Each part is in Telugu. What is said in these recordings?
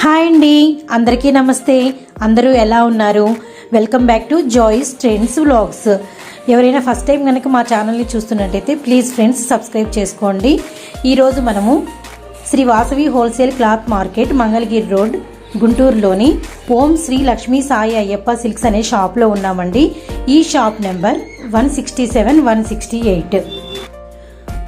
హాయ్ అండి, అందరికీ నమస్తే. అందరూ ఎలా ఉన్నారు? Welcome back to Joy's Trends Vlogs. ఎవరైనా ఫస్ట్ టైం కనుక మా ఛానల్ని చూస్తున్నట్టయితే ప్లీజ్ ఫ్రెండ్స్ సబ్స్క్రైబ్ చేసుకోండి. ఈరోజు మనము Shri Vasavi wholesale cloth market, Mangalagiri road, గుంటూరులోని ఓం శ్రీ లక్ష్మీ సాయి అయ్యప్ప సిల్క్స్ అనే షాప్లో ఉన్నామండి. ఈ shop number 167, 168.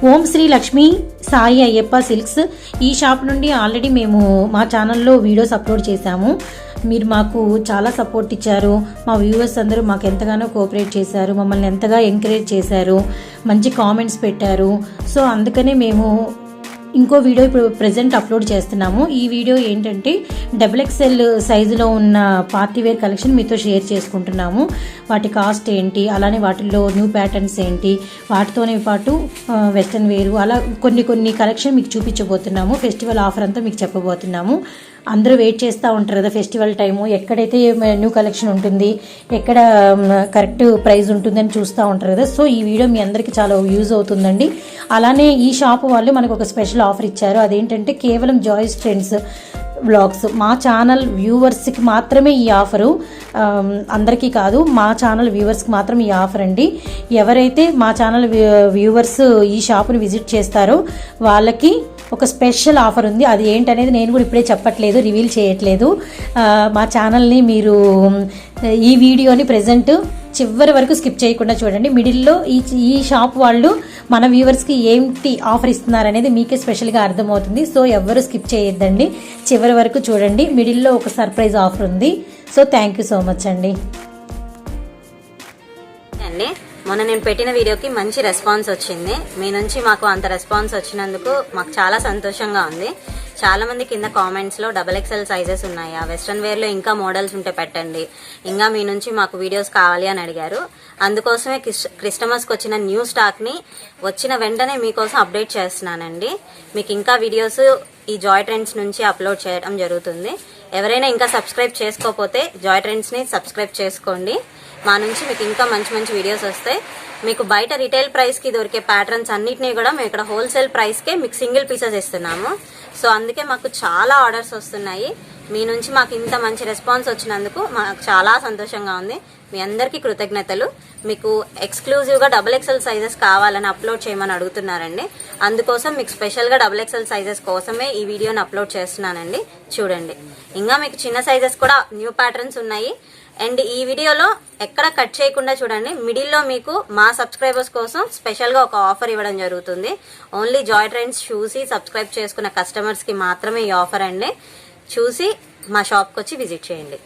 Om Shri Lakshmi Sai Ayyappa silks. ఈ షాప్ నుండి ఆల్రెడీ మేము మా ఛానల్లో వీడియోస్ అప్లోడ్ చేశాము. మీరు మాకు చాలా సపోర్ట్ ఇచ్చారు. మా వ్యూవర్స్ అందరూ మాకు ఎంతగానో కోఆపరేట్ చేశారు, మమ్మల్ని ఎంతగా ఎంకరేజ్ చేశారు, మంచి కామెంట్స్ పెట్టారు. సో అందుకనే మేము ఇంకో వీడియో ఇప్పుడు ప్రెజెంట్ అప్లోడ్ చేస్తున్నాము. ఈ వీడియో ఏంటంటే XXL సైజులో ఉన్న పార్టీ వేర్ కలెక్షన్ మీతో షేర్ చేసుకుంటున్నాము. వాటి కాస్ట్ ఏంటి, అలానే వాటిల్లో న్యూ ప్యాటర్న్స్ ఏంటి, వాటితోనే పాటు వెస్ట్రన్ వేరు, అలా కొన్ని కలెక్షన్ మీకు చూపించబోతున్నాము. ఫెస్టివల్ ఆఫర్ అంతా మీకు చెప్పబోతున్నాము. అందరూ వెయిట్ చేస్తూ ఉంటారు కదా ఫెస్టివల్ టైము, ఎక్కడైతే న్యూ కలెక్షన్ ఉంటుంది, ఎక్కడ కరెక్ట్ ప్రైస్ ఉంటుందని చూస్తూ ఉంటారు కదా. సో ఈ వీడియో మీ అందరికీ చాలా యూజ్ అవుతుందండి. అలానే ఈ షాప్ వాళ్ళు మనకు ఒక స్పెషల్ ఆఫర్ ఇచ్చారు. అదేంటంటే కేవలం జాయ్స్ ట్రెండ్స్ వ్లాగ్స్ మా ఛానల్ వ్యూవర్స్కి మాత్రమే ఈ ఆఫరు, అందరికీ కాదు, మా ఛానల్ వ్యూవర్స్కి మాత్రం ఈ ఆఫర్ అండి. ఎవరైతే మా ఛానల్ వ్యూవర్స్ ఈ షాప్ని విజిట్ చేస్తారో వాళ్ళకి ఒక స్పెషల్ ఆఫర్ ఉంది. అది ఏంటనేది నేను కూడా ఇప్పుడే చెప్పట్లేదు, రివీల్ చేయట్లేదు. మా ఛానల్ని మీరు ఈ వీడియోని ప్రెజెంట్ చివరి వరకు స్కిప్ చేయకుండా చూడండి. మిడిల్లో ఈ షాప్ వాళ్ళు మన వ్యూవర్స్కి ఏంటి ఆఫర్ ఇస్తున్నారు అనేది మీకే స్పెషల్గా అర్థమవుతుంది. సో ఎవ్వరూ స్కిప్ చేయొద్దండి, చివరి వరకు చూడండి. మిడిల్లో ఒక సర్ప్రైజ్ ఆఫర్ ఉంది. So thank you so much అండి. మొన్న నేను పెట్టిన వీడియోకి మంచి రెస్పాన్స్ వచ్చింది. మీ నుంచి మాకు అంత రెస్పాన్స్ వచ్చినందుకు మాకు చాలా సంతోషంగా ఉంది. చాలా మంది కింద కామెంట్స్ లో XXL సైజెస్ ఉన్నాయా, వెస్ట్రన్ వేర్ లో ఇంకా మోడల్స్ ఉంటే పెట్టండి, ఇంకా మీ నుంచి మాకు వీడియోస్ కావాలి అని అడిగారు. అందుకోసమే క్రిస్టమస్ కి వచ్చిన న్యూ స్టాక్ ని వచ్చిన వెంటనే మీకోసం అప్డేట్ చేస్తున్నానండి. మీకు ఇంకా వీడియోస్ ఈ జాయ్ ట్రెండ్స్ నుంచి అప్లోడ్ చేయడం జరుగుతుంది. ఎవరైనా ఇంకా సబ్స్క్రైబ్ చేసుకోకపోతే జాయ్ ట్రెండ్స్ ని సబ్స్క్రైబ్ చేసుకోండి. మా నుంచి మీకు ఇంకా మంచి వీడియోస్ వస్తాయి. మీకు బయట రిటైల్ ప్రైస్ కి దొరికే ప్యాటర్న్స్ అన్నిటినీ కూడా మేము ఇక్కడ హోల్సేల్ ప్రైస్ కే మీకు సింగిల్ పీసెస్ ఇస్తున్నాము. సో అందుకే మాకు చాలా ఆర్డర్స్ వస్తున్నాయి. మీ నుంచి మాకు ఇంత మంచి రెస్పాన్స్ వచ్చినందుకు మాకు చాలా సంతోషంగా ఉంది. మీ అందరికీ కృతజ్ఞతలు. మీకు ఎక్స్క్లూజివ్ గా XXL సైజెస్ కావాలని అప్లోడ్ చేయమని అడుగుతున్నారండి. అందుకోసం మీకు స్పెషల్ గా XXL సైజెస్ కోసమే ఈ వీడియోని అప్లోడ్ చేస్తున్నానండి. చూడండి, ఇంకా మీకు చిన్న సైజెస్ కూడా న్యూ ప్యాటర్న్స్ ఉన్నాయి. అండ్ ఈ వీడియోలో ఎక్కడ కట్ చేయకుండా చూడండి. మిడిల్లో మీకు మా సబ్స్క్రైబర్స్ కోసం స్పెషల్ గా ఒక ఆఫర్ ఇవ్వడం జరుగుతుంది. ఓన్లీ జాయ్ ట్రెండ్స్ చూసి సబ్స్క్రైబ్ చేసుకున్న కస్టమర్స్ కి మాత్రమే ఈ ఆఫర్ అండి. చూసి మా షాప్కి వచ్చి విజిట్ చేయండి.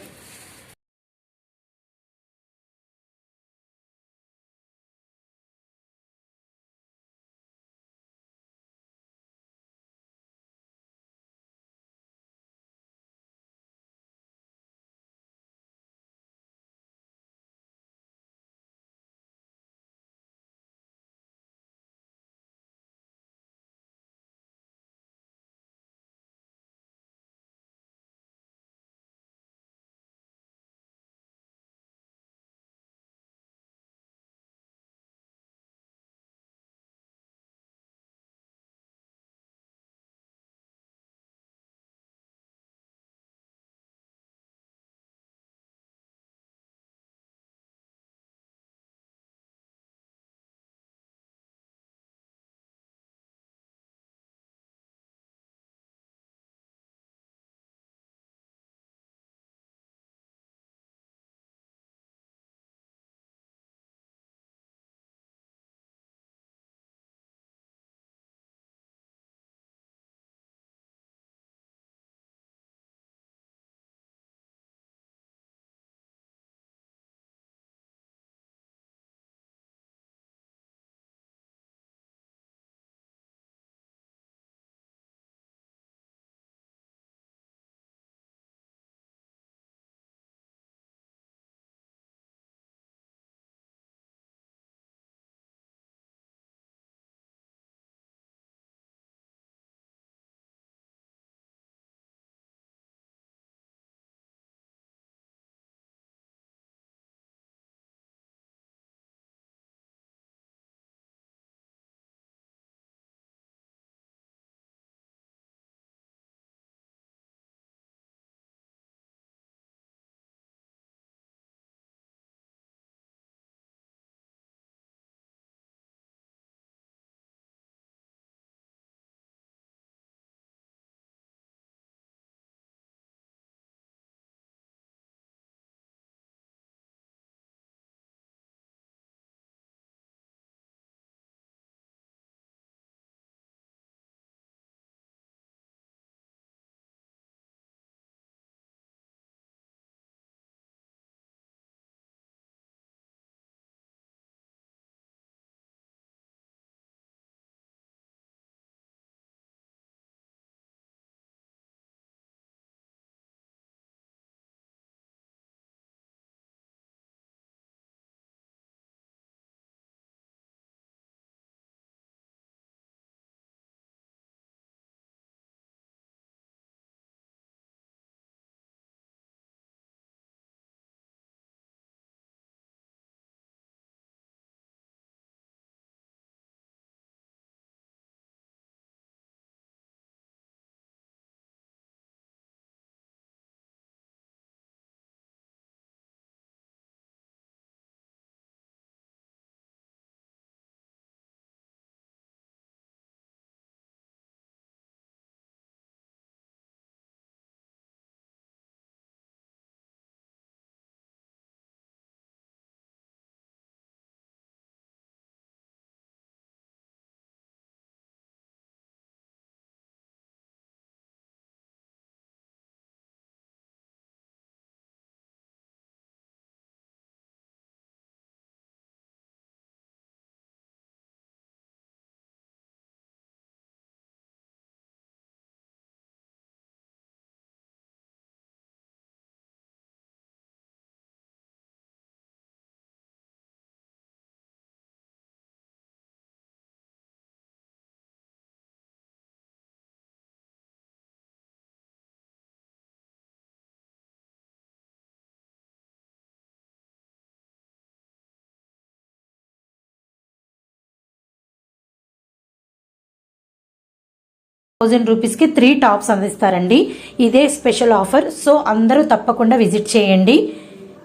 1000 రూపీస్కి 3 టాప్స్ అందిస్తారండి. ఇదే స్పెషల్ ఆఫర్. సో అందరూ తప్పకుండా విజిట్ చేయండి.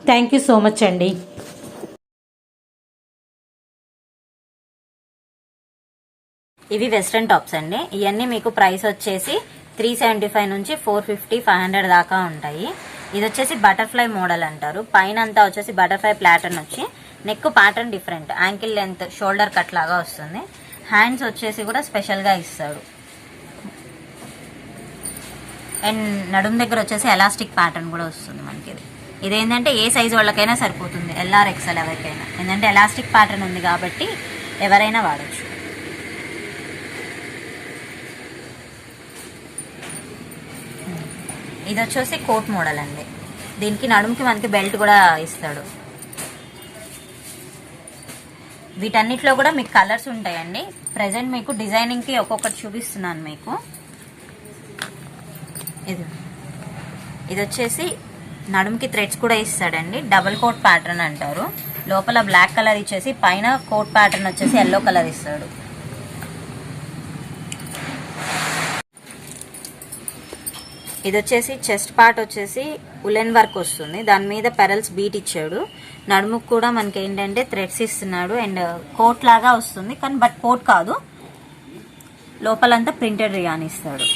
థ్యాంక్ యూ సో మచ్ అండి. ఇవి వెస్ట్రన్ టాప్స్ అండి. ఇవన్నీ మీకు ప్రైస్ వచ్చేసి 375 నుంచి 450, 500 దాకా ఉంటాయి. ఇది వచ్చేసి బటర్ఫ్లై మోడల్ అంటారు. పైన అంతా వచ్చేసి బటర్ఫ్లై ప్యాటర్న్ వచ్చి neck pattern different, ankle length, shoulder cut లాగా వస్తుంది. హ్యాండ్స్ వచ్చేసి కూడా స్పెషల్గా ఇస్తాడు. అండ్ నడుం దగ్గర వచ్చేసి ఎలాస్టిక్ ప్యాటర్న్ కూడా వస్తుంది మనకి. ఇదేంటంటే ఏ సైజ్ వాళ్ళకైనా సరిపోతుంది, LR XL ఎవరికైనా. ఏంటంటే ఎలాస్టిక్ ప్యాటర్న్ ఉంది కాబట్టి ఎవరైనా వాడచ్చు. ఇది వచ్చేసి కోట్ మోడల్ అండి. దీనికి నడుముకి మనకి బెల్ట్ కూడా ఇస్తాడు. వీటన్నిటిలో కూడా మీకు కలర్స్ ఉంటాయండి. ప్రెజెంట్ మీకు డిజైనింగ్కి ఒక్కొక్కటి చూపిస్తున్నాను మీకు. ఇది వచ్చేసి నడుముకి థ్రెడ్స్ కూడా ఇస్తాడండి. డబుల్ కోట్ ప్యాటర్న్ అంటారు. లోపల బ్లాక్ కలర్ ఇచ్చేసి పైన కోట్ ప్యాటర్న్ వచ్చేసి ఎల్లో కలర్ ఇస్తాడు. ఇది వచ్చేసి చెస్ట్ పార్ట్ వచ్చేసి ఉలెన్ వర్క్ వస్తుంది. దాని మీద పెరల్స్ బీట్ ఇచ్చాడు. నడుముకు కూడా మనకి ఏంటంటే థ్రెడ్స్ ఇస్తున్నాడు. అండ్ కోట్ లాగా వస్తుంది కానీ బట్ కోట్ కాదు, లోపలంతా ప్రింటెడ్ రియాన్ ఇస్తాడు.